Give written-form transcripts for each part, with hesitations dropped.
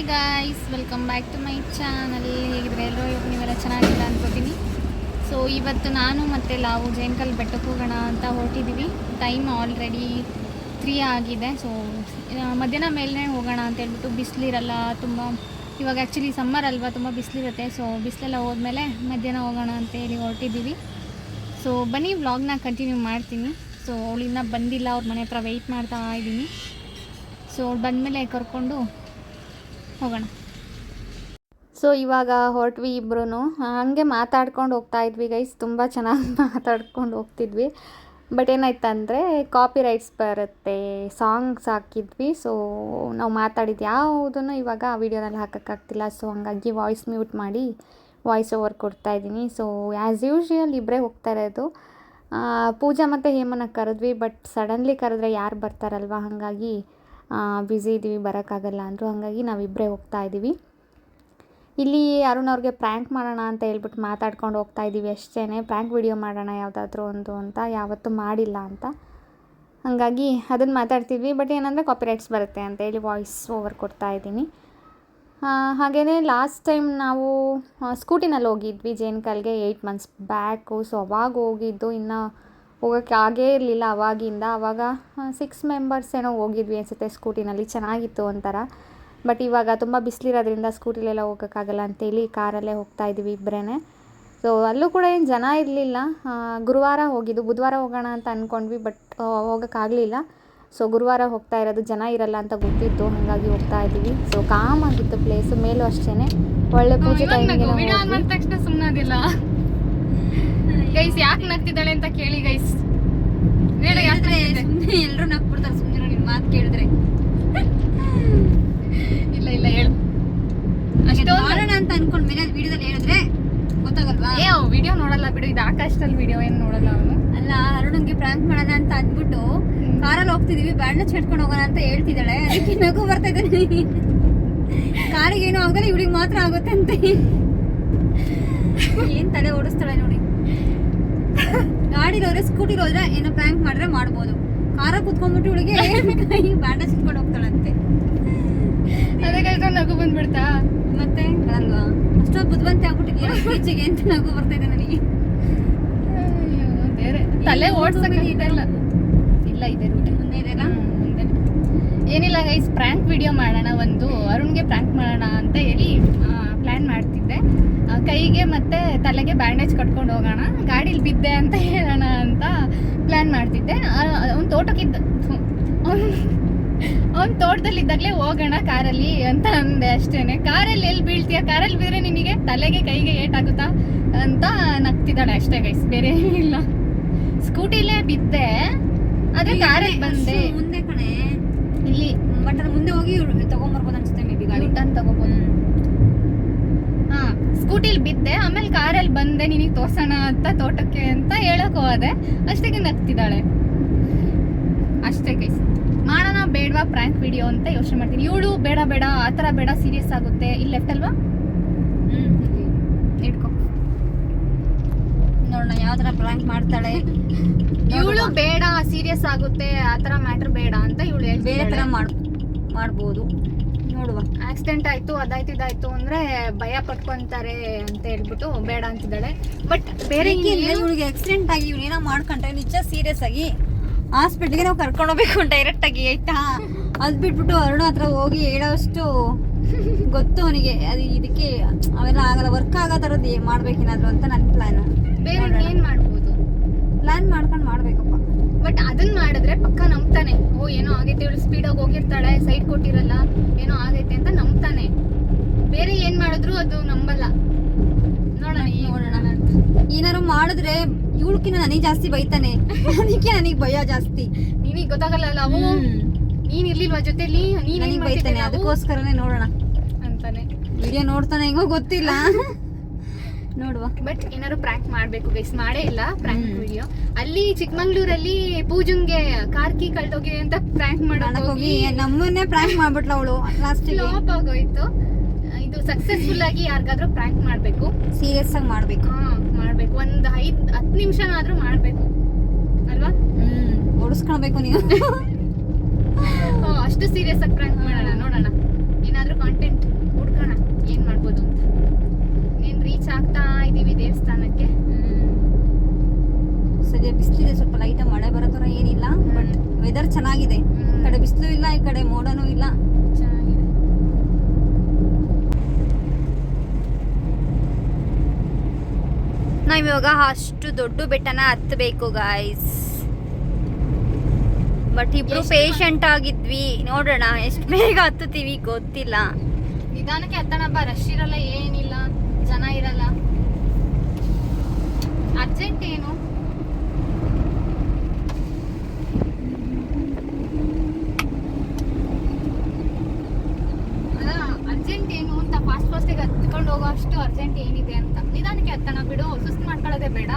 Guys, welcome back to my channel. ಹೇಗಿದ್ರೆ ಎಲ್ಲರೂ ನೀವೆಲ್ಲ ಚೆನ್ನಾಗಿಲ್ಲ ಅನ್ಕೋತೀನಿ. ಸೊ ಇವತ್ತು ನಾನು ಮತ್ತು ನಾವು ಜೇನ್ಕಲ್ ಬೆಟ್ಟಕ್ಕೆ ಹೋಗೋಣ ಅಂತ ಹೊರಟಿದ್ದೀವಿ. ಟೈಮ್ ಆಲ್ರೆಡಿ 3 ಆಗಿದೆ. ಸೊ ಮಧ್ಯಾಹ್ನ ಮೇಲೆ ಹೋಗೋಣ ಅಂತ ಹೇಳ್ಬಿಟ್ಟು, ಬಿಸಿಲಿರಲ್ಲ ತುಂಬ. ಇವಾಗ ಆ್ಯಕ್ಚುಲಿ ಸಮ್ಮರ್ ಅಲ್ವಾ, ತುಂಬ ಬಿಸಿಲಿರುತ್ತೆ. ಸೊ ಬಿಸಿಲೆಲ್ಲ ಹೋದ್ಮೇಲೆ ಮಧ್ಯಾಹ್ನ ಹೋಗೋಣ ಅಂತೇಳಿ ಹೊರಟಿದ್ದೀವಿ. ಸೊ ಬನ್ನಿ, ವ್ಲಾಗ್ನ ಕಂಟಿನ್ಯೂ ಮಾಡ್ತೀನಿ. ಸೊ ಅವಳಿನ್ನ ಬಂದಿಲ್ಲ, ಅವ್ರ ಮನೆ ಹತ್ರ ವೆಯ್ಟ್ ಮಾಡ್ತಾ ಇದ್ದೀನಿ. ಸೊ ಬಂದಮೇಲೆ ಕರ್ಕೊಂಡು ಹೋಗೋಣ. ಸೊ ಇವಾಗ ಹೊರಟ್ವಿ ಇಬ್ಬರೂ. ಹಾಗೆ ಮಾತಾಡ್ಕೊಂಡು ಹೋಗ್ತಾ ಇದ್ವಿ ಗೈಸ್. ತುಂಬ ಚೆನ್ನಾಗಿ ಮಾತಾಡ್ಕೊಂಡು ಹೋಗ್ತಿದ್ವಿ. ಬಟ್ ಏನಾಯ್ತಂದರೆ ಕಾಪಿ ರೈಟ್ಸ್ ಬರುತ್ತೆ, ಸಾಂಗ್ಸ್ ಹಾಕಿದ್ವಿ. ಸೊ ನಾವು ಮಾತಾಡಿದ್ದು ಯಾವುದನ್ನು ಇವಾಗ ಆ ವಿಡಿಯೋನಲ್ಲಿ ಹಾಕೋಕ್ಕಾಗ್ತಿಲ್ಲ. ಸೊ ಹಂಗಾಗಿ ವಾಯ್ಸ್ ಮ್ಯೂಟ್ ಮಾಡಿ ವಾಯ್ಸ್ ಓವರ್ ಕೊಡ್ತಾಯಿದ್ದೀನಿ. ಸೊ ಆ್ಯಸ್ ಯೂಶ್ವಲ್ ಇಬ್ಬರೇ ಹೋಗ್ತಾ ಇರೋದು. ಪೂಜಾ ಮತ್ತು ಹೇಮನ ಕರೆದ್ವಿ, ಬಟ್ ಸಡನ್ಲಿ ಕರೆದ್ರೆ ಯಾರು ಬರ್ತಾರಲ್ವ, ಹಾಗಾಗಿ ಬ್ಯುಸಿ ಇದ್ದೀವಿ, ಬರೋಕ್ಕಾಗಲ್ಲ ಅಂದರು. ಹಾಗಾಗಿ ನಾವಿಬ್ಬರೇ ಹೋಗ್ತಾ ಇದ್ದೀವಿ. ಇಲ್ಲಿ ಅರುಣ್ ಅವ್ರಿಗೆ ಪ್ರ್ಯಾಂಕ್ ಮಾಡೋಣ ಅಂತ ಹೇಳ್ಬಿಟ್ಟು ಮಾತಾಡ್ಕೊಂಡು ಹೋಗ್ತಾ ಇದ್ದೀವಿ ಅಷ್ಟೇ. ಪ್ರ್ಯಾಂಕ್ ವಿಡಿಯೋ ಮಾಡೋಣ ಯಾವುದಾದ್ರೂ ಒಂದು ಅಂತ, ಯಾವತ್ತೂ ಮಾಡಿಲ್ಲ ಅಂತ. ಹಾಗಾಗಿ ಅದನ್ನು ಮಾತಾಡ್ತಿದ್ವಿ. ಬಟ್ ಏನಂದರೆ ಕಾಪಿರೈಟ್ಸ್ ಬರುತ್ತೆ ಅಂತೇಳಿ ವಾಯ್ಸ್ ಓವರ್ ಕೊಡ್ತಾ ಇದ್ದೀನಿ. ಹಾಗೆಯೇ ಲಾಸ್ಟ್ ಟೈಮ್ ನಾವು ಸ್ಕೂಟಿನಲ್ಲಿ ಹೋಗಿದ್ವಿ ಜೇನ್ಕಲ್ಗೆ 8 ಮಂತ್ಸ್ ಬ್ಯಾಕು. ಸೊ ಅವಾಗ ಹೋಗಿದ್ದು, ಇನ್ನು ಹೋಗೋಕ್ಕೆ ಆಗೇ ಇರಲಿಲ್ಲ ಅವಾಗಿಂದ. ಆವಾಗ 6 ಮೆಂಬರ್ಸ್ ಏನೋ ಹೋಗಿದ್ವಿ ಅನಿಸುತ್ತೆ ಸ್ಕೂಟಿನಲ್ಲಿ. ಚೆನ್ನಾಗಿತ್ತು ಒಂಥರ. ಬಟ್ ಇವಾಗ ತುಂಬ ಬಿಸಿಲಿರೋದ್ರಿಂದ ಸ್ಕೂಟಿಲೆಲ್ಲ ಹೋಗೋಕ್ಕಾಗಲ್ಲ ಅಂತೇಳಿ ಕಾರಲ್ಲೇ ಹೋಗ್ತಾ ಇದ್ದೀವಿ ಇಬ್ಬರೇ. ಸೊ ಅಲ್ಲೂ ಕೂಡ ಏನು ಜನ ಇರಲಿಲ್ಲ. ಗುರುವಾರ ಹೋಗಿದ್ದು, ಬುಧವಾರ ಹೋಗೋಣ ಅಂತ ಅಂದ್ಕೊಂಡ್ವಿ, ಬಟ್ ಹೋಗೋಕ್ಕಾಗಲಿಲ್ಲ. ಸೊ ಗುರುವಾರ ಹೋಗ್ತಾ ಇರೋದು, ಜನ ಇರಲ್ಲ ಅಂತ ಗೊತ್ತಿತ್ತು, ಹಾಗಾಗಿ ಹೋಗ್ತಾ ಇದ್ದೀವಿ. ಸೊ ಕಾಮ್ ಆಗಿತ್ತು ಪ್ಲೇಸು. ಮೇಲೂ ಅಷ್ಟೇ ಒಳ್ಳೆ ಪೂಜೆ ಟೈಮಿಗೆ ಸುಮ್ಮನಾದಿಲ್ಲ ಗೈಸ್. ಯಾಕೆ ನಗ್ತಿದ್ದಾಳೆ ಅಂತ ಕೇಳಿ ಗೈಸ್. ಎಲ್ಲರೂ ನಗ್ಬಿಡ್ತಾರೆ ಸುಮ್ಮನೆ ನಿನ್ ಮಾತು ಕೇಳಿದ್ರೆ. ಇಲ್ಲ ಇಲ್ಲ ಹೇಳು. ಅಷ್ಟೇ ಮಾಡೋಣ ಅಂತ ಅನ್ಕೊಂಡ್ಮೇಲೆ ಅದು ವಿಡಿಯೋದಲ್ಲಿ ಹೇಳಿದ್ರೆ ಗೊತ್ತಾಗಲ್ವಾ? ವಿಡಿಯೋ ನೋಡಲ್ಲ ಬಿಡು, ಇದು ಆಕಾಶದಲ್ಲಿ ವಿಡಿಯೋ ಏನು ನೋಡಲ್ಲ ಅವನು. ಅಲ್ಲ, ಅರುಣಂಗೆ ಪ್ರ್ಯಾಂಕ್ ಮಾಡೋಣ ಅಂತ ಅಂದ್ಬಿಟ್ಟು ಕಾರಲ್ಲಿ ಹೋಗ್ತಿದೀವಿ, ಬ್ಯಾಂಡ್ ಚೆಟ್ಕೊಂಡು ಹೋಗೋಣ ಅಂತ ಹೇಳ್ತಿದ್ದಾಳೆ. ಅದಕ್ಕೆ ನಗು ಬರ್ತಾ ಇದ್ದಾನೆ. ಕಾರಿಗೆ ಏನೋ ಆಗಲ್ಲ, ಇವಳಿಗೆ ಮಾತ್ರ ಆಗುತ್ತೆ ಅಂತ. ಏನ್ ತಲೆ ಓಡಿಸ್ತಾಳೆ ನೋಡಿ. ಗಾಡಿಲೋದ್ರೆ ಸ್ಕೂಟಿಲಿ ಹೋದ್ರೆ ಏನೋ ಪ್ರ್ಯಾಂಕ್ ಮಾಡಿದ್ರೆ ಮಾಡ್ಬೋದು. ಕಾರ ಕುತ್ಕೊಂಡ್ಬಿಟ್ಟು ಇವಳಿಗೆ ಬ್ಯಾಂಡ ಚಿಟ್ಕೊಂಡು ಹೋಗ್ತಾಳಂತೆ. ಅದಕ್ಕೆ ನಗು ಬಂದ್ಬಿಡ್ತಾ ಮತ್ತೆ ಅಲ್ವಾ? ಅಷ್ಟೊಂದು ಬುದ್ಧಿವಂತೆ ಆಗ್ಬಿಟ್ಟಿದ್ಯಾ ಈಚೆಗೆ ಅಂತ ನಗು ಬರ್ತಾ ಇದೆ ನನಗೆ. ಬೇರೆ ತಲೆ ಓಡಿಸೋಕೆ ಇದೆಲ್ಲ ಇಲ್ಲ, ಇದೆ ಮುಂದೆ ಇದೆಲ್ಲ ಏನಿಲ್ಲ ಗೈಸ್. ಪ್ರ್ಯಾಂಕ್ ವಿಡಿಯೋ ಮಾಡೋಣ, ಒಂದು ಅರುಣ್ಗೆ ಪ್ರ್ಯಾಂಕ್ ಮಾಡೋಣ ಅಂತ ಹೇಳಿ ಪ್ಲ್ಯಾನ್ ಮಾಡ್ತಿದ್ದೆ. ಕೈಗೆ ಮತ್ತು ತಲೆಗೆ ಬ್ಯಾಂಡೇಜ್ ಕಟ್ಕೊಂಡು ಹೋಗೋಣ, ಗಾಡೀಲಿ ಬಿದ್ದೆ ಅಂತ ಹೇಳೋಣ ಅಂತ ಪ್ಲ್ಯಾನ್ ಮಾಡ್ತಿದ್ದೆ. ಅವ್ನು ತೋಟದಲ್ಲಿದ್ದಾಗಲೇ ಹೋಗೋಣ ಕಾರಲ್ಲಿ ಅಂತ ಅಂದೆ ಅಷ್ಟೇ. ಕಾರಲ್ಲಿ ಎಲ್ಲಿ ಬೀಳ್ತೀಯ, ಕಾರಲ್ಲಿ ಬಿದ್ದರೆ ನಿನಗೆ ತಲೆಗೆ ಕೈಗೆ ಏಟಾಗುತ್ತಾ ಅಂತ ನಗ್ತಿದ್ದಾಳೆ ಅಷ್ಟೇ ಗೈಸ್, ಬೇರೆ ಇಲ್ಲ. ಸ್ಕೂಟಿಲೇ ಬಿದ್ದೆ, ಆದರೆ ಕಾರಲ್ಲಿ ಬಂದೆ. ಮುಂದೆ ಕಣೆ ಇಲ್ಲಿ, ಬಟ್ ಅದು ಮುಂದೆ ಹೋಗಿ ತಗೊಂಬರ್ಬೋದು ಅನ್ಸುತ್ತೆ. ಮೇ ಬಿ ಗಾಡಿ ಟನ್ ತಗೋಬೋದು. ಸ್ಕೂಟಿಲಿ ಬಿದ್ದೆ, ಆಮೇಲೆ ಕಾರಲ್ಲಿ ಬಂದೆ ನಿನಗೆ ತೋರ್ಸೋಣ ಅಂತ ತೋಟಕ್ಕೆ ಅಂತ ಹೇಳಕ್ ಹೋದೆ. ಅಷ್ಟಕ್ಕೆ ನಗ್ತಿದ್ದಾಳೆ ಅಷ್ಟೇ ಗೈಸ್. ಮಾಡೋಣ ಬೇಡವಾ ಪ್ರ್ಯಾಂಕ್ ವಿಡಿಯೋ ಅಂತ ಯೋಚನೆ ಮಾಡ್ತೀನಿ. ಇವಳು ಬೇಡ ಬೇಡ ಆ ಥರ ಬೇಡ, ಸೀರಿಯಸ್ ಆಗುತ್ತೆ. ಇಲ್ಲಿ ಲೆಫ್ಟ್ ಅಲ್ವಾ, ಇಟ್ಕೊ ನೋಡೋಣ ಯಾವ ಥರ ಪ್ರ್ಯಾಂಕ್ ಮಾಡ್ತಾಳೆ. ಇವಳು ಬೇಡ ಸೀರಿಯಸ್ ಆಗುತ್ತೆ, ಆ ಥರ ಮ್ಯಾಟ್ರ್ ಬೇಡ ಅಂತ ಇವಳು ಬೇರೆ ಥರ ಮಾಡ್ಬೋದು. ನೋಡುವ. ಆಕ್ಸಿಡೆಂಟ್ ಆಯ್ತು, ಅದಾಯ್ತು ಇದಾಯ್ತು ಅಂದ್ರೆ ಭಯ ಪಟ್ಕೊಂತಾರೆ ಅಂತ ಹೇಳ್ಬಿಟ್ಟು ಬೇಡ ಅಂತಿದ್ದಾಳೆ. ಬಟ್ ಬೇರೆ ಇವಳಿಗೆ ಆಕ್ಸಿಡೆಂಟ್ ಆಗಿ ಇವನೇನೋ ಮಾಡ್ಕೊಂಡ್ರೆ ನಿಜ ಸೀರಿಯಸ್ ಆಗಿ ಹಾಸ್ಪಿಟ್ಲಿಗೆ ನಾವು ಕರ್ಕೊಂಡು ಹೋಗ್ಬೇಕು ಡೈರೆಕ್ಟ್ ಆಗಿ, ಆಯ್ತಾ? ಅದ್ ಬಿಟ್ಬಿಟ್ಟು ಅರುಣ ಹತ್ರ ಹೋಗಿ ಹೇಳೋಷ್ಟು ಗೊತ್ತು ಅವನಿಗೆ. ಅದು ಇದಕ್ಕೆ ಅವೆಲ್ಲ ಆಗಲ್ಲ, ವರ್ಕ್ ಆಗೋ ಥರದ್ದು ಮಾಡ್ಬೇಕೇನಾದ್ರು ಅಂತ ನನ್ನ ಪ್ಲಾನ್. ಬೇರೆ ಏನ್ ಮಾಡ್ಬೋದು, ಪ್ಲಾನ್ ಮಾಡ್ಕೊಂಡು ಮಾಡ್ಬೇಕಪ್ಪ. ಬಟ್ ಅದನ್ನ ಮಾಡಿದ್ರೆ ಪಕ್ಕ ನಂಬ್ತಾನೆ. ಓ ಏನೋ ಆಗೈತೆ, ಇವಳು ಸ್ಪೀಡಾಗಿ ಹೋಗಿರ್ತಾಳೆ, ಸೈಡ್ ಕೊಟ್ಟಿರಲ್ಲ, ಏನೋ ಆಗೈತೆ ಅಂತ ನಂಬ್ತಾನೆ. ಬೇರೆ ಏನ್ ಮಾಡಿದ್ರು ಅದು ನಂಬಲ್ಲ. ನೋಡೋಣ ಏನಾರು ಮಾಡಿದ್ರೆ ಇವಳಕಿನ್ನ ನನಗೆ ಜಾಸ್ತಿ ಬೈತಾನೆ, ಅದಕ್ಕೆ ನನಗೆ ಭಯ ಜಾಸ್ತಿ. ನಿನಗೆ ಗೊತ್ತಾಗಲ್ಲ ಅವು, ನೀನ್ ಇರ್ಲಿಲ್ವಾ ಜೊತೆಲಿ, ನೀನ್ ಬೈತಾನೆ. ಅದಕ್ಕೋಸ್ಕರನೇ ನೋಡೋಣ ಅಂತಾನೆ. ವಿಡಿಯೋ ನೋಡ್ತಾನೆ ಹೆಂಗೋ ಗೊತ್ತಿಲ್ಲ, ನೋಡುವ. ಬಟ್ ಏನಾದ್ರು ಪ್ರ್ಯಾಂಕ್ ಮಾಡ್ಬೇಕು ಗೈಸ್, ಮಾಡೇ ಇಲ್ಲ ಪ್ರ್ಯಾಂಕ್ ವಿಡಿಯೋ. ಅಲ್ಲಿ ಚಿಕ್ಕಮಂಗ್ಳೂರಲ್ಲಿ ಪೂಜನ್ಗೆ ಕಾರ್ ಕೀ ಕಳ್ದೋಗಿದೆ ಅಂತ ಪ್ರ್ಯಾಂಕ್ ಮಾಡಕ್ ಹೋಗಿ ನಮ್ಮನ್ನೇ ಪ್ರ್ಯಾಂಕ್ ಮಾಡ್ಬಿಟ್ಲ ಅವಳು. ಲಾಸ್ಟ್ ಫ್ಲಾಪ್ ಆಗೋಯ್ತು. ಇದು ಸಕ್ಸಸ್ಫುಲ್ ಆಗಿ ಯಾರಿಗಾದ್ರೂ ಪ್ರ್ಯಾಂಕ್ ಮಾಡ್ಬೇಕು, ಸೀರಿಯಸ್ ಆಗಿ ಮಾಡ್ಬೇಕು. ಮಾಡ್ಬೇಕು, ಒಂದು 5-10 ನಿಮಿಷನಾದ್ರೂ ಮಾಡ್ಬೇಕು ಅಲ್ವಾ? ಓಡಿಸ್ಕೊಳ್ಬೇಕು ನೀವು. ಅಷ್ಟು ಸೀರಿಯಸ್ ಆಗಿ ಪ್ರ್ಯಾಂಕ್ ಮಾಡೋಣ, ನೋಡೋಣ ಏನಾದ್ರೂ ಕಾಂಟೆಂಟ್ ದೇವಸ್ಥಾನಕ್ಕೆ. ಸದ್ಯ ಬಿಸಿಲಿದೆ, ಸ್ವಲ್ಪ ಲೈಟಾಗಿ ಮಳೆ ಬರೋ ಥರ ಏನಿಲ್ಲ, ಬಟ್ ವೆದರ್ ಚೆನ್ನಾಗಿದೆ. ಈ ಕಡೆ ಬಿಸಿಲು ಇಲ್ಲ, ಈ ಕಡೆ ಮೋಡನೂ ಇಲ್ಲ, ಚೆನ್ನಾಗಿದೆ. ನಾವಿವಾಗ ಅಷ್ಟು ದೊಡ್ಡ ಬೆಟ್ಟನ ಹತ್ತಬೇಕು ಗಾಯ್ಸ್. ಬಟ್ ಇಬ್ರು ಪೇಷಂಟ್ ಆಗಿದ್ವಿ, ನೋಡೋಣ ಎಷ್ಟು ಬೇಗ ಹತ್ತುತ್ತೀವಿ ಗೊತ್ತಿಲ್ಲ. ನಿಧಾನಕ್ಕೆ ಹತ್ತಣಪ್ಪ, ರಶ್ ಇರಲ್ಲ, ಏನಿಲ್ಲ, ಜನ ಇರಲ್ಲ. ಅರ್ಜೆಂಟ್ ಏನು? ಅರ್ಜೆಂಟ್ ಏನು ಅಂತ ಫಾಸ್ಟಿಗೆ ಹತ್ಕೊಂಡು ಹೋಗೋ ಅಷ್ಟು ಅರ್ಜೆಂಟ್ ಏನಿದೆ ಅಂತ. ನಿಧಾನಕ್ಕೆ ಹತ್ತಣ ಬಿಡು, ಸುಸ್ತು ಮಾಡ್ಕೊಳ್ಳೋದೇ ಬೇಡ.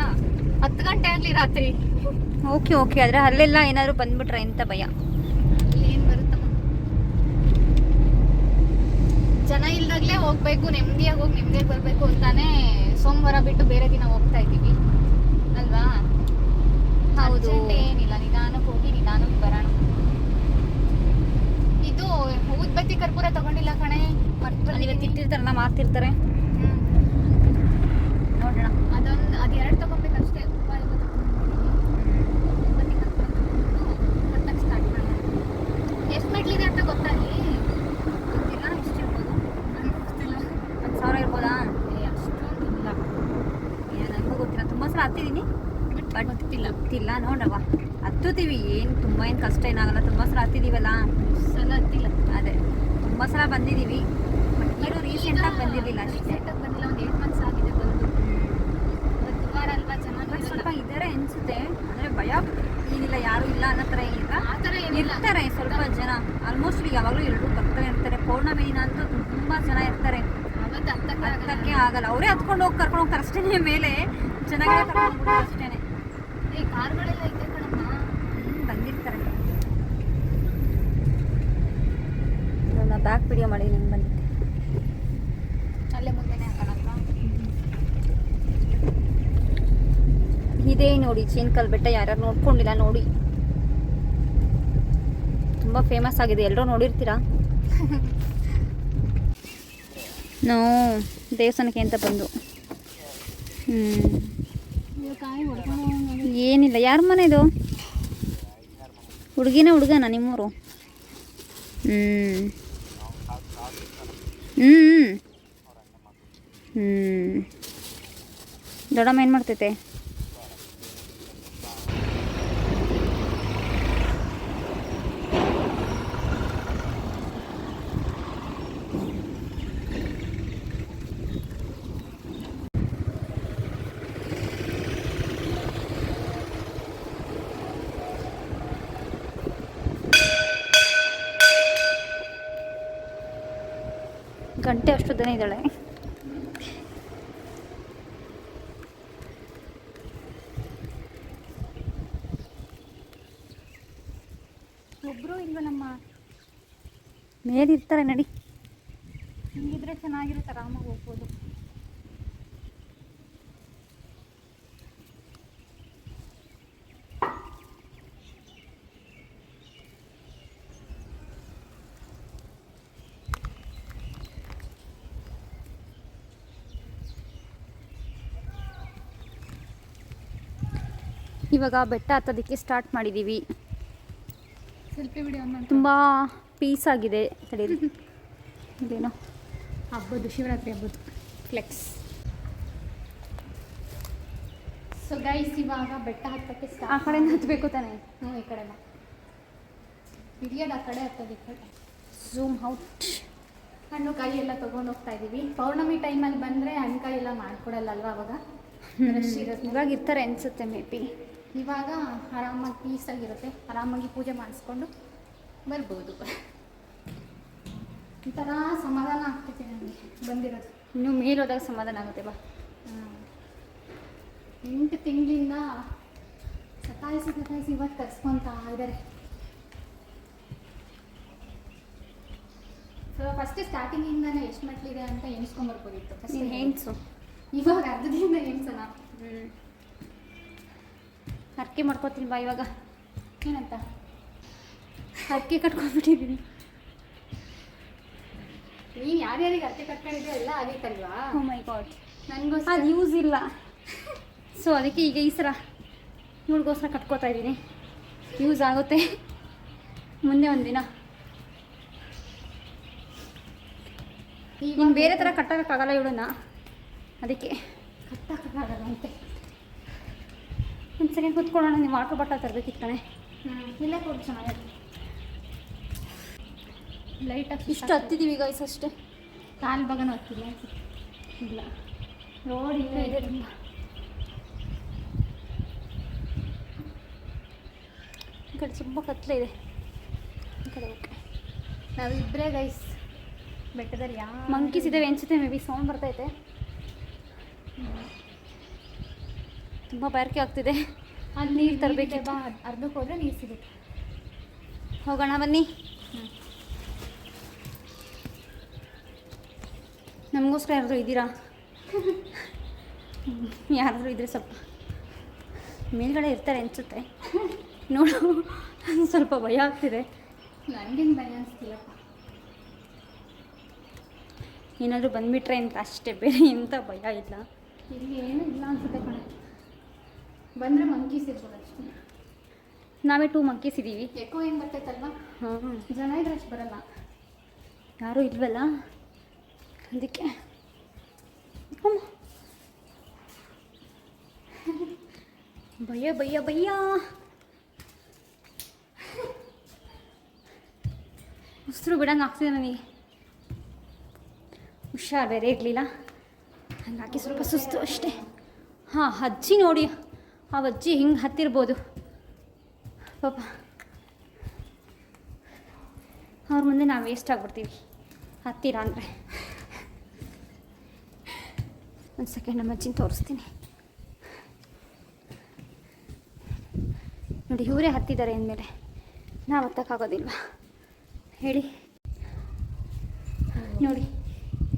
10 ಗಂಟೆ ಆಗಲಿ ರಾತ್ರಿ. ಓಕೆ ಓಕೆ, ಆದರೆ ಅಲ್ಲೆಲ್ಲ ಏನಾದ್ರು ಬಂದ್ಬಿಟ್ರೆ ಎಂತ ಭಯ. ಏನ್ ಬರುತ್ತಮ್ಮ, ಜನ ಇಲ್ದಾಗ್ಲೇ ಹೋಗ್ಬೇಕು, ನೆಮ್ಮದಿಯಾಗಿ ಹೋಗಿ ನೆಮ್ಮದಿಯಾಗಿ ಬರ್ಬೇಕು ಅಂತಾನೆ ಸೋಮವಾರ ಬಿಟ್ಟು ಬೇರೆ ದಿನ ಹೋಗ್ತಾ ಇದ್ದೀವಿ ಅಲ್ವಾ? ಹೌದು. ಏನಿಲ್ಲ, ನಿಧಾನಕ್ಕೆ ಹೋಗಿ ನಿಧಾನಕ್ಕೆ ಬರೋಣ. ಇದು ಊದ್ಬತ್ತಿ ಕರ್ಪೂರ ತಗೊಂಡಿಲ್ಲ ಕಣೆ, ಇವತ್ತು ಇಟ್ಟಿರ್ತಾರಲ್ಲ, ಮಾರ್ತಿರ್ತಾರೆ, ನೋಡೋಣ. ಅದು 2 ತಗೋಬೇಕಷ್ಟೇ. ಊದ್ಬತ್ತಿ ಕರ್ಪೂರ ತಗೊಂಡು ಹತ್ತಕ್ಕೆ ಸ್ಟಾರ್ಟ್ ಮಾಡೋಣ. ಎಷ್ಟು ಮೆಟ್ಲಿದೆ ಅಂತ ಗೊತ್ತಾ ಅಲ್ಲಿ? ಗೊತ್ತಿಲ್ಲ, ಎಷ್ಟಿರ್ಬೋದು? ನನಗೆ ಗೊತ್ತಿಲ್ಲ. 10,000 ಇರ್ಬೋದಾ? ಅಷ್ಟೊಂದಿಲ್ಲ, ನನಗೂ ಗೊತ್ತಿಲ್ಲ. ತುಂಬ ಸಲ ಹತ್ತಿದ್ದೀನಿ, ಬಟ್ ಗೊತ್ತಿಲ್ಲ. ನೋಡವ, ಹತ್ತುತ್ತೀವಿ, ಏನು ತುಂಬ ಏನು ಕಷ್ಟ ಏನಾಗಲ್ಲ. ತುಂಬ ಸಲ ಹತ್ತಿದ್ದೀವಲ್ಲ, ಸಲ ಹತ್ತಿಲ್ಲ. ಅದೇ ತುಂಬ ಸಲ ಬಂದಿದ್ದೀವಿ, ಬಟ್ ಏನೋ ರೀಸೆಂಟಾಗಿ ಬಂದಿರಲಿಲ್ಲ ಅಷ್ಟೇ. ರೀಸೆಂಟಾಗಿ ಬಂದಿಲ್ಲ, ಒಂದು 8 ಮಂತ್ಸ್ ಆಗಿದೆ ಬಂದು. ಇವತ್ತು ವಾರ ಅಲ್ವಾ, ಚೆನ್ನಾಗಿ ಸ್ವಲ್ಪ ಇದ್ದಾರೆ ಅನಿಸುತ್ತೆ, ಅಂದರೆ ಭಯ ಏನಿಲ್ಲ, ಯಾರೂ ಇಲ್ಲ ಅನ್ನೋ ಥರ ಏನಿಲ್ಲ. ಆ ಥರ ಏನಿಲ್ಲ, ಇರ್ತಾರೆ ಸ್ವಲ್ಪ ಜನ. ಆಲ್ಮೋಸ್ಟ್ ಯಾವಾಗಲೂ ಎಲ್ಲರೂ ಬರ್ತಾರೆ ಇರ್ತಾರೆ. ಪೌರ್ಣಮಿ ದಿನ ಅಂತೂ ತುಂಬ ಜನ ಇರ್ತಾರೆ. ಅವತ್ತು ಹತ್ತಕ್ಕೆ ಆಗಲ್ಲ, ಅವರೇ ಹತ್ಕೊಂಡು ಹೋಗಿ ಕರ್ಕೊಂಡು ಹೋಗ್ತಾರೆ ಅಷ್ಟೇ. ಮೇಲೆ ಚೆನ್ನಾಗಿ ಕರ್ಕೊಂಡು ಹೋಗ್ಬಿಟ್ಟು ಅಷ್ಟೇ. ಈ ಕಾರ್ಗಳೆಲ್ಲ ಇದೆ ಕಣಮ್ಮ. ಬಂದಿರ್ತಾರೆ. ನನ್ನ ಬ್ಯಾಕ್ ವಿಡಿಯೋ ಮಾಡಿ ನಂಗೆ ಬಂದಿದ್ದೆ, ಅಲ್ಲೇ ಮುಂದೆನೇ ಹಾಕೋಣಕ್ಕ. ಇದೇ ನೋಡಿ ಚೇನ್ಕಲ್ ಬೆಟ್ಟ. ಯಾರ್ಯಾರು ನೋಡ್ಕೊಂಡಿಲ್ಲ ನೋಡಿ, ತುಂಬ ಫೇಮಸ್ ಆಗಿದೆ, ಎಲ್ಲರೂ ನೋಡಿರ್ತೀರಾ. ನಾವು ದೇವಸ್ಥಾನಕ್ಕೆ ಅಂತ ಬಂದು ಏನಿಲ್ಲ. ಯಾರ ಮನೆ ಇದು? ಹುಡುಗನ ನಿಮ್ಮೂರು? ದೊಡ್ಡಮ್ಮ ಏನು ಮಾಡ್ತೈತೆ? ಗಂಟೆ ಅಷ್ಟು ದನ ಇದ್ದಾಳೆ. ಒಬ್ಬರು ಇಲ್ವಲ್ಲಮ್ಮ, ಮೇಲಿರ್ತಾರೆ ನಡಿ. ಹಿಂಗಿದ್ರೆ ಚೆನ್ನಾಗಿರುತ್ತೆ, ಆರಾಮಾಗಿ ಹೋಗ್ಬೋದು. ಇವಾಗ ಬೆಟ್ಟ ಹತ್ತೋದಕ್ಕೆ ಸ್ಟಾರ್ಟ್ ಮಾಡಿದ್ದೀವಿ. ಸೆಲ್ಫಿ ವಿಡಿಯೋ ತುಂಬ ಪೀಸ್ ಆಗಿದೆ. ತಡೀರಿ, ಇದೇನೋ ಹಬ್ಬದ್ದು, ಶಿವರಾತ್ರಿ ಹಬ್ಬದ್ದು ಫ್ಲೆಕ್ಸ್. ಸೊ ಗೈಸ್, ಇವಾಗ ಬೆಟ್ಟ ಹತ್ತಕ್ಕೆ ಆ ಕಡೆಯಿಂದ ಹತ್ತಬೇಕು ತಾನೆ? ಹ್ಞೂ, ಈ ಕಡೆ ಹಿಡಿಯೋದು ಆ ಕಡೆ ಹತ್ತೋದು, ಈ ಕಡೆ ಝೂಮ್ ಔಟ್. ಹಣ್ಣು ಕಾಯಿ ಎಲ್ಲ ತೊಗೊಂಡು ಹೋಗ್ತಾ ಇದ್ದೀವಿ. ಪೌರ್ಣಮಿ ಟೈಮಲ್ಲಿ ಬಂದರೆ ಹಣ್ಣು ಕಾಯಿ ಎಲ್ಲ ಮಾಡ್ಕೊಡಲ್ಲ ಅಲ್ವಾ, ಅವಾಗ ರಶ್ ಇರುತ್ತೆ. ಇವಾಗ ಇರ್ತಾರೆ ಅನಿಸುತ್ತೆ ಮೇ ಬಿ. ಇವಾಗ ಆರಾಮಾಗಿ ಪೀಸಾಗಿರುತ್ತೆ, ಆರಾಮಾಗಿ ಪೂಜೆ ಮಾಡಿಸ್ಕೊಂಡು ಬರ್ಬೋದು. ಒಂಥರ ಸಮಾಧಾನ ಆಗ್ತೈತೆ ನನಗೆ ಬಂದಿರೋದು. ಇನ್ನೂ ಮೇಲೆ ಹೋದಾಗ ಸಮಾಧಾನ ಆಗುತ್ತೆ ಬಾ. 8 ತಿಂಗಳಿಂದ ಸತಾಯಿಸಿ ಇವತ್ತು ಕರ್ಸ್ಕೊತಾ ಇದ್ದಾರೆ. ಸೊ ಫಸ್ಟ್ ಸ್ಟಾರ್ಟಿಂಗಿಂದನೇ ಎಷ್ಟು ಮೆಟ್ಲಿದೆ ಅಂತ ಎಣಿಸ್ಕೊಂಬರ್ಬೋದಿತ್ತು. ಫಸ್ಟ್ ಹೆಣ್ಸು, ಇವಾಗ ಅರ್ಧದಿಂದ ಎಣ್ಸೋಣ. ಹರಕೆ ಮಾಡ್ಕೋತೀನಿ ಬಾ. ಇವಾಗ ಏನಂತ ಹರಕೆ ಕಟ್ಕೊಂಡ್ಬಿಟ್ಟಿದ್ದೀನಿ. ನೀನು ಯಾರ್ಯಾರಿಗೆ ಅರ್ಕೆ ಕಟ್ಕೊಂಡಿದ್ಯೋ ಎಲ್ಲ ಆಗೈತಲ್ವಾ? ಓ ಮೈ ಗಾಡ್, ನನಗೋಸ್ಕರ ಅದು ಯೂಸ್ ಇಲ್ಲ. ಸೊ ಅದಕ್ಕೆ ಈಗ ಈ ಸಲ ಇವಳಿಗೋಸ್ಕರ ಕಟ್ಕೋತಾ ಇದ್ದೀನಿ. ಯೂಸ್ ಆಗುತ್ತೆ ಮುಂದೆ ಒಂದಿನ. ಇನ್ನು ಬೇರೆ ಥರ ಕಟ್ಟೋಕ್ಕಾಗಲ್ಲ ಇವಳನ್ನ, ಅದಕ್ಕೆ ಕಟ್ಟೋಕ್ಕಾಗಲ್ಲ ಅಂತೆ. ಒಂದು ಸೆಕೆಂಡ್ ಕೂತ್ಕೊಳ್ಳೋಣ. ನೀವು ವಾಟರ್ ಬಾಟಲ್ ತರಬೇಕಿತ್ತು ಕಣೆ. ಇಲ್ಲೇ ಕೊಡು, ಚೆನ್ನಾಗಿದೆ. ಲೈಟಾಗಿ ಇಷ್ಟು ಹತ್ತಿದ್ದೀವಿ ಈಗ ಅಷ್ಟೇ. ಕಾಲು ಭಾಗನೂ ಹತ್ತಿಲ್ಲ. ಇಲ್ಲ ರೋಡ್ ಇಲ್ಲೇ ಇದೆ ತುಂಬ. ಈ ಕಡೆ ತುಂಬ ಕತ್ಲೆ ಇದೆ. ಈ ಕಡೆ ಓಕೆ. ನಾವಿಬ್ಬರೇ ಗೈಸ್ ಬೆಟ್ಟದಲ್ಲಿ. ಮಂಕೀಸ್ ಇದ್ದಾವೆ ಅನ್ಸುತ್ತೆ. ಮೇ ಬಿ ಸೌಂಡ್ ಬರ್ತೈತೆ. ತುಂಬ ಬಾರಿಕೆ ಆಗ್ತಿದೆ. ಅಲ್ಲಿ ನೀರು ತರಬೇಕಿತ್ತು. ಬಾ, ಅರ್ಧಕ್ಕೆ ಹೋದರೆ ನೀರು ಸಿಗುತ್ತೆ. ಹೋಗೋಣ ಬನ್ನಿ. ನಮಗೋಸ್ಕರ ಯಾರಾದರೂ ಇದ್ದೀರಾ? ಯಾರಾದರೂ ಇದ್ದರೆ ಸ್ವಲ್ಪ ಮೇಲ್ಗಡೆ ಇರ್ತಾರೆ ಅನಿಸುತ್ತೆ. ನೋಡು, ಸ್ವಲ್ಪ ಭಯ ಆಗ್ತಿದೆ. ನನಗೇನು ಭಯ ಅನಿಸ್ತಿಲ್ಲಪ್ಪ. ಏನಾದರೂ ಬಂದುಬಿಟ್ರೆ ಅಂತ ಅಷ್ಟೇ, ಬೇರೆ ಎಂಥ ಭಯ ಇಲ್ಲ. ಇಲ್ಲಿ ಏನೂ ಇಲ್ಲ ಅನ್ಸುತ್ತೆ ಕಣೆ. ಬಂದರೆ ಮಂಕೀಸ್ ಇರ್ಬೋದು ಅಷ್ಟೇ. ನಾವೇ 2 ಮಂಕೀಸ್ ಇದ್ದೀವಿ. ಎಕೋ ಹೆಂಗೆ ಬರ್ತೈತಲ್ವಾ? ಹಾಂ, ಜನ ಇದ್ರೆ ಅಷ್ಟು ಬರಲ್ಲ. ಯಾರೂ ಇಲ್ವಲ್ಲ, ಅದಕ್ಕೆ. ಭಯ ಭಯ ಭಯ. ಉಸಿರು ಬಿಡಂಗೆ ಆಗ್ತಿದೆ ನನಗೆ. ಹುಷಾರು ಬೇರೆ ಇರಲಿಲ್ಲ, ಹಂಗಾಗಿ ಸ್ವಲ್ಪ ಸುಸ್ತು ಅಷ್ಟೇ. ಹಾಂ, ಅಜ್ಜಿ ನೋಡಿ, ಆ ಅಜ್ಜಿ ಹಿಂಗೆ ಹತ್ತಿರ್ಬೋದು ಪಾಪ. ಅವ್ರ ಮುಂದೆ ನಾವು ವೇಸ್ಟ್ ಆಗಿಬಿಡ್ತೀವಿ ಹತ್ತಿರ ಅಂದರೆ. ಒಂದು ಸೆಕೆಂಡ್ ನಮ್ಮ ಅಜ್ಜಿನ ತೋರಿಸ್ತೀನಿ. ನೋಡಿ, ಇವರೇ ಹತ್ತಿದ್ದಾರೆ ಅಂದಮೇಲೆ ನಾವು ಹತ್ತಕ್ಕಾಗೋದಿಲ್ವಾ ಹೇಳಿ? ನೋಡಿ,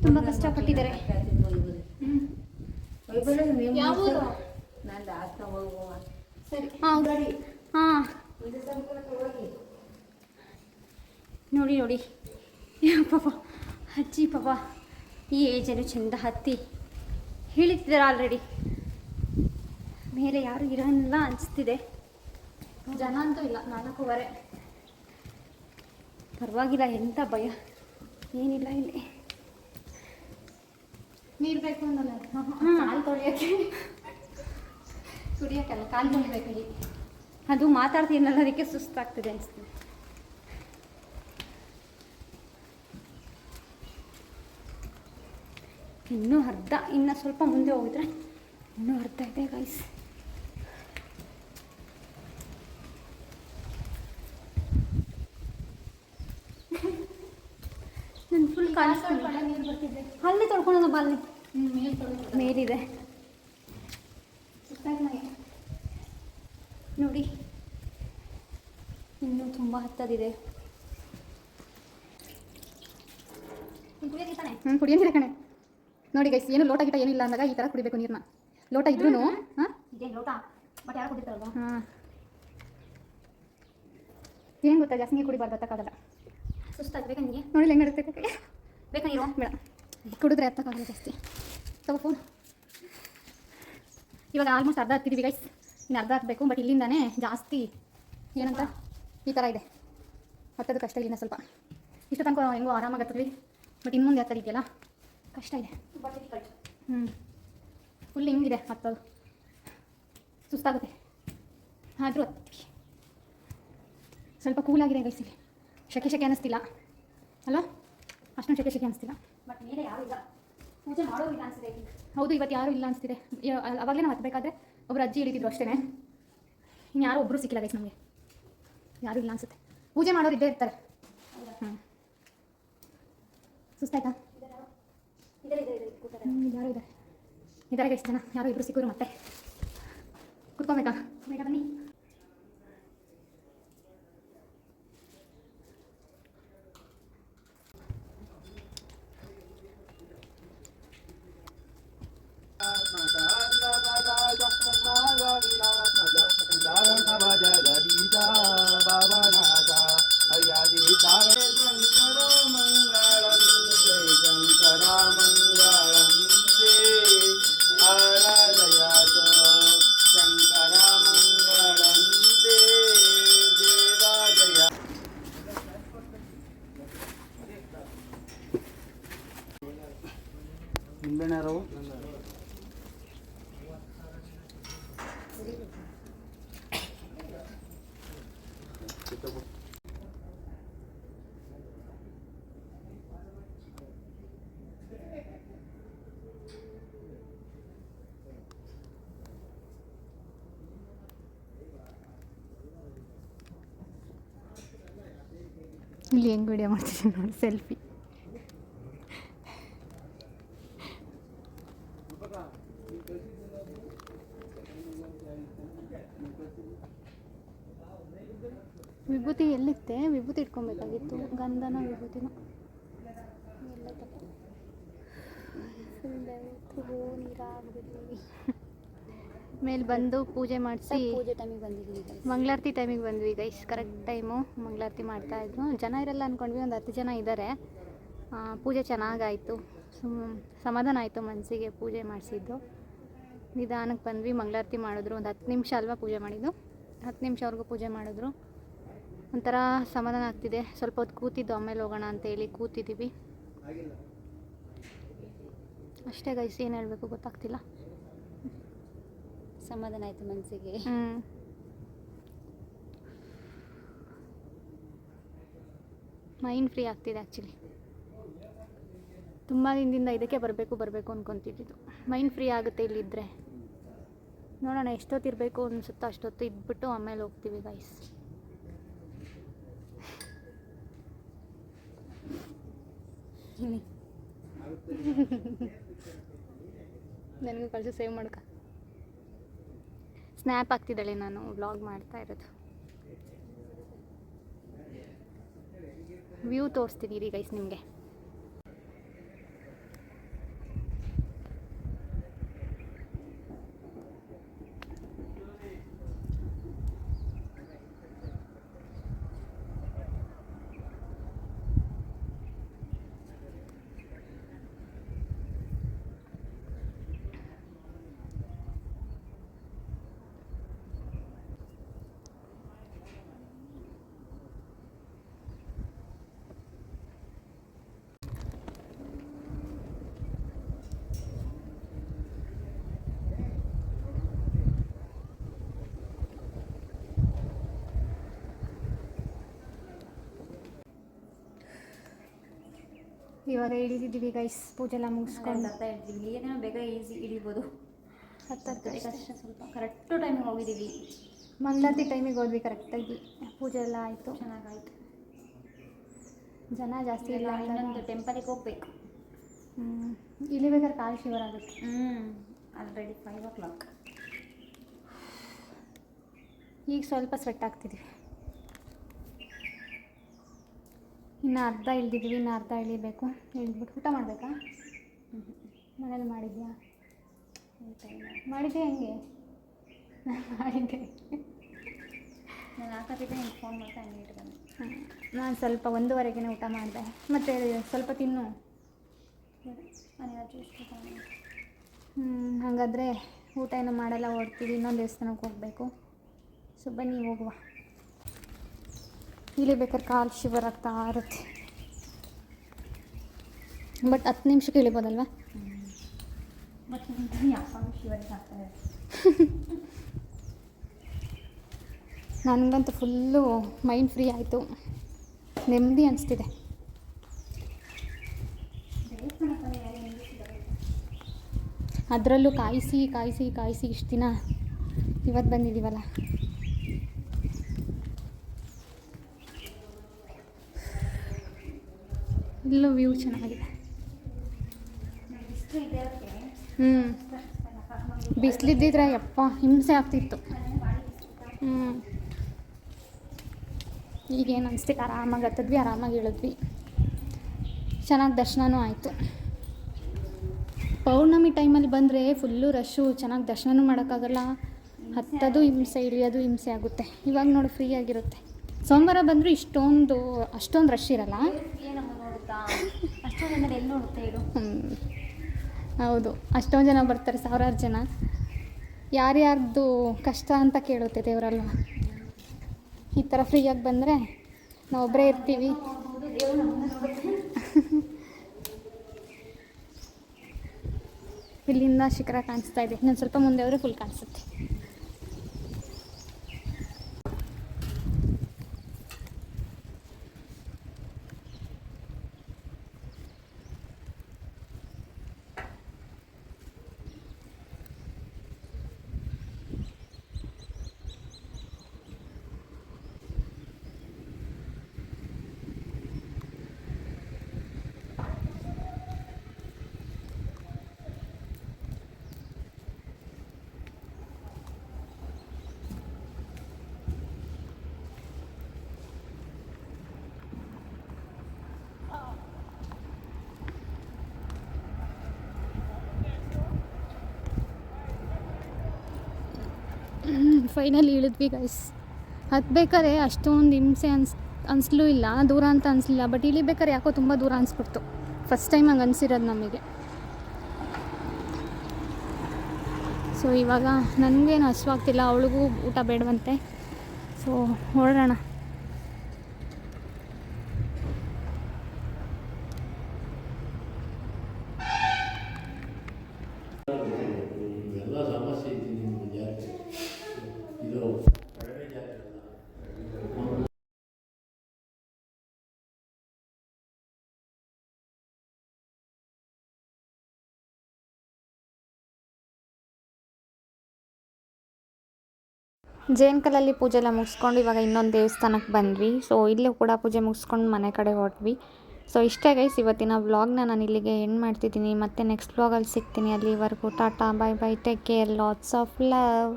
ತುಂಬ ಕಷ್ಟಪಟ್ಟಿದ್ದಾರೆ. ಯಾವೂರು? ಸರಿ, ಹಾಂ ಹಾಂ. ನೋಡಿ ನೋಡಿ ಪಾಪ ಅಜ್ಜಿ, ಪಾಪ ಈ ಏಜನ್ನು ಚೆಂದ ಹತ್ತಿ ಇಳಿತಿದ್ದಾರೆ ಆಲ್ರೆಡಿ. ಮೇಲೆ ಯಾರು ಇರಲ್ಲ ಅನಿಸ್ತಿದೆ. ಜನ ಅಂತೂ ಇಲ್ಲ. 4:15. ಪರವಾಗಿಲ್ಲ, ಎಂಥ ಭಯ ಏನಿಲ್ಲ ಇಲ್ಲಿ. ನೀರು ಬೇಕು ಅನ್ನಲ್ಲ, ಕಾಲು ತೊಳೆಯೋಕ್ಕೆ, ಕುಡಿಯೋಕ್ಕಲ್ಲ, ಕಾಲು ತೊಳಿಬೇಕು ಇಲ್ಲಿ. ಅದು ಮಾತಾಡ್ತೀನಲ್ಲ, ಅದಕ್ಕೆ ಸುಸ್ತಾಗ್ತದೆ ಅನಿಸ್ತಿದೆ. ಇನ್ನೂ ಅರ್ಧ, ಇನ್ನು ಸ್ವಲ್ಪ ಮುಂದೆ ಹೋಗಿದ್ರೆ ಇನ್ನೂ ಅರ್ಧ ಇದೆ ಗೈಸ್. ನನ್ನ ಫುಲ್ ಕಾಣಿಸ್ತೀನಿ. ನೀರು ಬರ್ತಿದ್ದೆ. ಅಲ್ಲಿ ತೊಳ್ಕೊಳ್ಳೋಣ ಬಾ, ಅಲ್ಲಿ ಮೇಲೆ ತೊಳೆದು ಮೇಲಿದೆ ನೋಡಿ. ಇನ್ನೂ ತುಂಬ ಹತ್ತದಿದೆ. ಕುಡಿಯೋದಿಲ್ಲ ಕಣೆ. ನೋಡಿ ಗೈಸ್, ಏನು ಲೋಟ ಗಿಟ ಏನಿಲ್ಲ ಅಂದಾಗ ಈ ಥರ ಕುಡಿಬೇಕು ನೀರನ್ನ. ಲೋಟ ಇದ್ರೂ ಹಾಂ, ಇದೇ ಲೋಟ, ಬಟ್ ಯಾರು ಕುಡಿತಾರಲ್ವಾ? ಹಾಂ, ಏನು ಗೊತ್ತಾ, ಜಾಸ್ತಿ ನೀರು ಕುಡಿಬಾರ್ದು, ಹತ್ತಕ್ಕಾಗಲ್ಲ. ಸುಸ್ತಾಗಬೇಕಾ ನಿಮಗೆ? ನೋಡಿ ಹೆಂಗೆ ನಡುತ್ತೆ ಕೈ. ಬೇಕಾ ನೀರು? ಬೇಡ, ಕುಡಿದ್ರೆ ಹತ್ತಕ್ಕಾಗಲ್ಲ ಜಾಸ್ತಿ. ತಗೋ ಫೋನ್. ಇವಾಗ ಆಲ್ಮೋಸ್ಟ್ ಅರ್ಧ ಹತ್ತಿದ್ದೀವಿ ಗೈಸ್, ಇನ್ನು ಅರ್ಧ ಹತ್ತಬೇಕು. ಬಟ್ ಇಲ್ಲಿಂದಾನೇ ಜಾಸ್ತಿ ಏನಂತ ಈ ಥರ ಇದೆ, ಹತ್ತೋದು ಕಷ್ಟ. ಇಲ್ಲಿಂದ ಸ್ವಲ್ಪ ಇಷ್ಟು ತನಕ ಹೆಂಗೋ ಆರಾಮಾಗಿ ಹತ್ತಿದ್ವಿ. ಬಟ್ ಇನ್ನು ಮುಂದೆ ಹತ್ತೋದಿದೆಯಲ್ಲ, ಕಷ್ಟ ಇದೆ. ಫುಲ್ ಹಿಂಗಿದೆ ಹತ್ತೋದು, ಸುಸ್ತಾಗುತ್ತೆ. ಆದರೂ ಹತ್ತೀವಿ. ಸ್ವಲ್ಪ ಕೂಲಾಗಿದೆ ಗೈಸ್ ಇಲ್ಲಿ. ಶೆಕೆ ಅನ್ನಿಸ್ತಿಲ್ಲ ಅಲ್ಲ, ಅಷ್ಟೊಂದು ಶೆಕೆ ಅನ್ನಿಸ್ತಿಲ್ಲ. ಬಟ್ ಮೇಲೆ ಯಾರು ಇಲ್ಲ, ಪೂಜೆ ಮಾಡೋರಿಲ್ಲ ಅನಿಸಿದೆ. ಹೌದು, ಇವತ್ತು ಯಾರೂ ಇಲ್ಲ ಅನಿಸ್ತಿದೆ. ಅವಾಗಲೇ ನಾವು ಹತ್ತಬೇಕಾದ್ರೆ ಒಬ್ಬರು ಅಜ್ಜಿ ಇಳಿತಿದ್ರು ಅಷ್ಟೇ. ಇನ್ನು ಯಾರೂ ಒಬ್ಬರು ಸಿಕ್ಕಿಲ್ಲ ಗೈಸ್ ನಮಗೆ, ಯಾರೂ ಇಲ್ಲ ಅನಿಸುತ್ತೆ. ಪೂಜೆ ಮಾಡೋರು ಇದ್ದೇ ಇರ್ತಾರೆ. ಸುಸ್ತಾಯ್ತಾ? ಯಾರು ಇದ್ದಾರೆ ಗೈಸ್, ಜನ ಯಾರೋ ಇಬ್ಬರು ಸಿಕ್ಕಿದ್ರು. ಮತ್ತೆ ಕುತ್ಕೊಬೇಕಾ? ಬೇಡ ಬನ್ನಿ. ಇಲ್ಲಿ ಹೆಂಗೆ ವಿಡಿಯೋ ಮಾಡ್ತಿದ್ದೀನಿ ನೋಡಿ, ಸೆಲ್ಫಿ. ವಿಭೂತಿ ಎಲ್ಲಿತ್ತೆ? ವಿಭೂತಿ ಇಟ್ಕೊಬೇಕಾಗಿತ್ತು, ಗಂಧನ ವಿಭೂತಿನ ನೀರಾಗ್ಬಿಟ್ಟಿದ್ದೀವಿ. ಮೇಲೆ ಬಂದು ಪೂಜೆ ಮಾಡಿಸಿ ಪೂಜೆ ಟೈಮಿಗೆ ಬಂದಿದ್ದೀವಿ. ಮಂಗಳಾರತಿ ಟೈಮಿಗೆ ಬಂದ್ವಿ ಗೈಸ್. ಕರೆಕ್ಟ್ ಟೈಮು ಮಂಗಳಾರತಿ ಮಾಡ್ತಾಯಿದ್ರು. ಜನ ಇರಲ್ಲ ಅಂದ್ಕೊಂಡ್ವಿ, ಒಂದು 10 ಜನ ಇದ್ದಾರೆ. ಪೂಜೆ ಚೆನ್ನಾಗಾಯಿತು, ಸಮಾಧಾನ ಆಯಿತು ಮನಸ್ಸಿಗೆ. ಪೂಜೆ ಮಾಡಿಸಿದ್ದು ನಿಧಾನಕ್ಕೆ ಬಂದ್ವಿ. ಮಂಗಳಾರತಿ ಮಾಡಿದ್ರು, ಒಂದು 10 ನಿಮಿಷ ಅಲ್ವಾ ಪೂಜೆ ಮಾಡಿದ್ದು, 10 ನಿಮಿಷವರೆಗೂ ಪೂಜೆ ಮಾಡಿದ್ರು. ಒಂಥರ ಸಮಾಧಾನ ಆಗ್ತಿದೆ. ಸ್ವಲ್ಪ ಹೊತ್ತು ಕೂತಿದ್ದು, ಆಮೇಲೆ ಹೋಗೋಣ ಅಂತೇಳಿ ಕೂತಿದ್ದೀವಿ ಅಷ್ಟೇ ಗೈಸ್. ಏನು ಹೇಳಬೇಕು ಗೊತ್ತಾಗ್ತಿಲ್ಲ. ಸಮಾಧಾನ ಆಯಿತು ಮನಸ್ಸಿಗೆ. ಮೈಂಡ್ ಫ್ರೀ ಆಗ್ತಿದೆ ಆ್ಯಕ್ಚುಲಿ. ತುಂಬ ದಿನದಿಂದ ಇದಕ್ಕೆ ಬರಬೇಕು ಅಂದ್ಕೊತಿದ್ದು. ಮೈಂಡ್ ಫ್ರೀ ಆಗುತ್ತೆ ಇಲ್ಲಿದ್ದರೆ. ನೋಡೋಣ ಎಷ್ಟೊತ್ತಿರಬೇಕು ಅನಿಸುತ್ತೋ ಅಷ್ಟೊತ್ತು ಇದ್ಬಿಟ್ಟು ಆಮೇಲೆ ಹೋಗ್ತೀವಿ ಗೈಸ್. ನನಗೂ ಕಳಿಸು, ಸೇವ್ ಮಾಡ್ಕ. ಸ್ನ್ಯಾಪ್ ಆಗ್ತಿದ್ದಾಳೆ, ನಾನು ವ್ಲಾಗ್ ಮಾಡ್ತಾ ಇರೋದು. ವ್ಯೂ ತೋರಿಸ್ತೀನಿ ಗೈಸ್ ನಿಮಗೆ. ಇವಾಗ ಇಳಿದಿದ್ದೀವಿ ಗೈಸ್, ಪೂಜೆ ಎಲ್ಲ ಮುಗಿಸ್ಕೊಂಡು. ಏನೇನೋ ಬೇಗ ಈಸಿ ಇಳಿಬೋದು. 10 ಕಷ್ಟ ಸ್ವಲ್ಪ. ಕರೆಕ್ಟು ಟೈಮಿಗೆ ಹೋಗಿದ್ದೀವಿ. ಮಂಗಳಾರತಿ ಟೈಮಿಗೆ ಹೋದ್ವಿ ಕರೆಕ್ಟಾಗಿ. ಪೂಜೆ ಎಲ್ಲ ಆಯಿತು, ಚೆನ್ನಾಗಾಯಿತು. ಜನ ಜಾಸ್ತಿ ಇಲ್ಲ. ಇನ್ನೊಂದು ಟೆಂಪಲಿಗೆ ಹೋಗ್ಬೇಕು. ಇಲ್ಲಿ ಬೇಕಾದ್ರೆ ಕಾಲು ಶಿವರ್ ಆಗುತ್ತೆ. Already 5 o'clock. ಈಗ ಸ್ವಲ್ಪ ಸ್ವೆಟ್ ಆಗ್ತಿದ್ದೀವಿ. ಇನ್ನು ಅರ್ಧ ಇಳಿದಿದ್ದೀವಿ, ಇನ್ನು ಅರ್ಧ ಇಳಿಬೇಕು. ಇಳಿದ್ಬಿಟ್ಟು ಊಟ ಮಾಡಬೇಕಾ? ಮನೇಲಿ ಮಾಡಿದ್ಯಾ? ಮಾಡಿದ್ದೆ ಹೆಂಗೆ? ಮಾಡಿದ್ದೆ. ನಾನು ಹಾಕೋತಿದ್ದೆ, ನಿಮ್ಗೆ ಫೋನ್ ಮಾಡ್ತಾ ಹಂಗೆ ಇಟ್ಕೊಂಡು. ನಾನು ಸ್ವಲ್ಪ 1:30ಗೆ ಊಟ ಮಾಡಿದೆ. ಮತ್ತು ಸ್ವಲ್ಪ ತಿನ್ನು. ಹಾಗಾದರೆ ಊಟ ಏನೋ ಮಾಡಲ್ಲ, ಹೊಡ್ತೀವಿ. ಇನ್ನೊಂದು ದೇವಸ್ಥಾನಕ್ಕೆ ಹೋಗಬೇಕು. ಸೊ ಬನ್ನಿ ಹೋಗುವ. ಇಲ್ಲಿ ಬೇಕಾದ್ರೆ ಕಾಲು ಶಿವರ್ ಆಗ್ತಾ ಇರುತ್ತೆ. ಬಟ್ 10 ನಿಮಿಷಕ್ಕೆ ಇಳಿಬೋದಲ್ವಾ? ಬಟ್ ಯಾವಾಗ ಶಿವರಿಗೆ ಆಗ್ತಾರೆ. ನನಗಂತೂ ಫುಲ್ಲು ಮೈಂಡ್ ಫ್ರೀ ಆಯಿತು, ನೆಮ್ಮದಿ ಅನಿಸ್ತಿದೆ. ಅದರಲ್ಲೂ ಕಾಯಿಸಿ ಇಷ್ಟು ದಿನ ಇವತ್ತು ಬಂದಿದ್ದೀವಲ್ಲ. ಇಲ್ಲೂ ವ್ಯೂ ಚೆನ್ನಾಗಿದೆ. ಬಿಸಿಲಿದ್ದಿದ್ರೆ ಯಪ್ಪ ಹಿಂಸೆ ಆಗ್ತಿತ್ತು. ಈಗೇನು ಅನಿಸ್ತಿತ್ತು, ಆರಾಮಾಗಿ ಹತ್ತಿದ್ವಿ, ಆರಾಮಾಗಿ ಇಳಿದ್ವಿ. ಚೆನ್ನಾಗಿ ದರ್ಶನವೂ ಆಯಿತು. ಪೌರ್ಣಮಿ ಟೈಮಲ್ಲಿ ಬಂದರೆ ಫುಲ್ಲು ರಶ್ಶು, ಚೆನ್ನಾಗಿ ದರ್ಶನವೂ ಮಾಡೋಕ್ಕಾಗಲ್ಲ. ಹತ್ತೋದು ಹಿಂಸೆ, ಇಳಿಯೋದು ಹಿಂಸೆ ಆಗುತ್ತೆ. ಇವಾಗ ನೋಡಿ ಫ್ರೀ ಆಗಿರುತ್ತೆ. ಸೋಮವಾರ ಬಂದರೂ ಅಷ್ಟೊಂದು ರಶ್ ಇರಲ್ಲ. ಏನಮ್ಮ ನೋಡುತ್ತಾ, ಅಷ್ಟೊಂದು ಜನ ಎಲ್ಲಿ ನೋಡುತ್ತೆ ಹೇಳು. ಹೌದು, ಅಷ್ಟೊಂದು ಜನ ಬರ್ತಾರೆ, ಸಾವಿರಾರು ಜನ. ಯಾರ್ಯಾರ್ದು ಕಷ್ಟ ಅಂತ ಕೇಳುತ್ತೆ ದೇವರಲ್ವ. ಈ ಥರ ಫ್ರೀಯಾಗಿ ಬಂದರೆ ನಾವೊಬ್ಬರೇ ಇರ್ತೀವಿ. ಇಲ್ಲಿಂದ ಶಿಖರ ಕಾಣಿಸ್ತಾ ಇದೆ. ನಾನು ಸ್ವಲ್ಪ ಮುಂದೆ ಹೋದರೆ ಫುಲ್ ಕಾಣಿಸುತ್ತೆ. Finally ಇಳಿದ್ವಿ guys. ಹತ್ಬೇಕಾದ್ರೆ ಅಷ್ಟೊಂದು ಹಿಂಸೆ ಅನಿಸ್ಲೂ ಇಲ್ಲ, ದೂರ ಅಂತ ಅನಿಸ್ಲಿಲ್ಲ. ಬಟ್ ಇಳಿಬೇಕಾದ್ರೆ ಯಾಕೋ ತುಂಬ ದೂರ ಅನಿಸ್ಬಿಡ್ತು. ಫಸ್ಟ್ ಟೈಮ್ ಹಂಗೆ ಅನಿಸಿರೋದು ನಮಗೆ. ಸೊ ಇವಾಗ ನನಗೇನು ಹಸಿವಾಗ್ತಿಲ್ಲ, ಅವಳಿಗೂ ಊಟ ಬೇಡವಂತೆ. ಸೊ ಹೊರಡೋಣ. ಎಲ್ಲ ಸಮಸ್ಯೆ ಇತ್ತು ನಿಮ್ಗೆ ಜಾಸ್ತಿ. ಇದು ಕಡಿಮೆ ಜಾಸ್ತಿ ಅಲ್ಲ. ಜೇನ್ಕಲಲ್ಲಿ ಪೂಜೆ ಎಲ್ಲ ಮುಗಿಸ್ಕೊಂಡು ಇವಾಗ ಇನ್ನೊಂದು ದೇವಸ್ಥಾನಕ್ಕೆ ಬಂದ್ವಿ. ಸೊ ಇಲ್ಲೂ ಕೂಡ ಪೂಜೆ ಮುಗಿಸ್ಕೊಂಡು ಮನೆ ಕಡೆ ಹೊರಟ್ವಿ. ಸೊ ಇಷ್ಟೇ ಗೈಸ್ ಇವತ್ತಿನ ವ್ಲಾಗ್ನ ನಾನು ಇಲ್ಲಿಗೆ ಎಂಡ್ ಮಾಡ್ತಿದ್ದೀನಿ. ಮತ್ತೆ ನೆಕ್ಸ್ಟ್ ವ್ಲಾಗಲ್ಲಿ ಸಿಗ್ತೀನಿ. ಅಲ್ಲಿವರೆಗೂ Tata, bye bye, take care, lots of love.